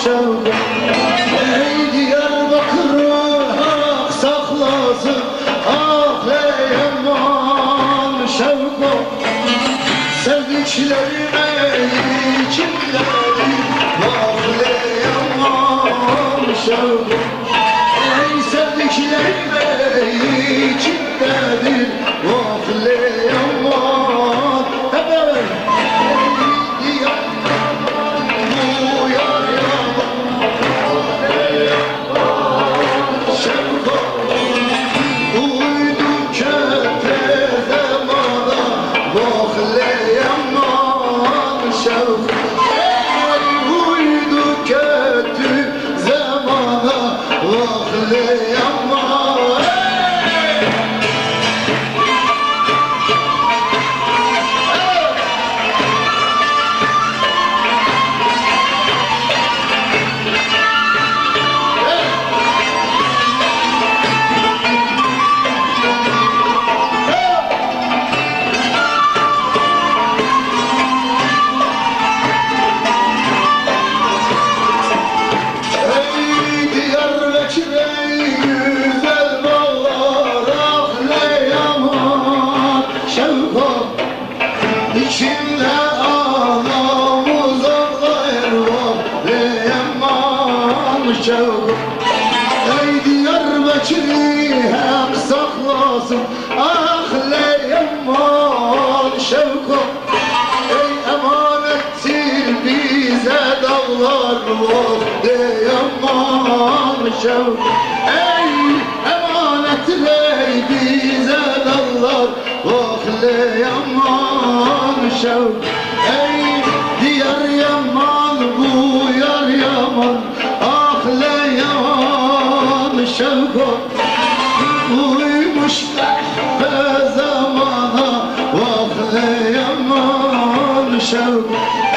şevk. Ey Diyarbakır'ı hak saklasın, ah ey aman şevk. Sevdiklerime içimdedir, vah ey aman şevk. Ey sevdiklerime içimdedir, vah ey aman. Hemen İçimde ağlamız ağlar, vah ey aman şevk. Ey Diyarbakır'ı hak saklasın, ah ey aman şevk. Ey emanettir bize dağlar, vah ey aman şevk. Ey emanettir ey bize dağlar, vah ey aman şevk. Ey diyar yaman bu yar yaman, ah le yaman şevk. Uymuş be zamana, vah le yaman şevk.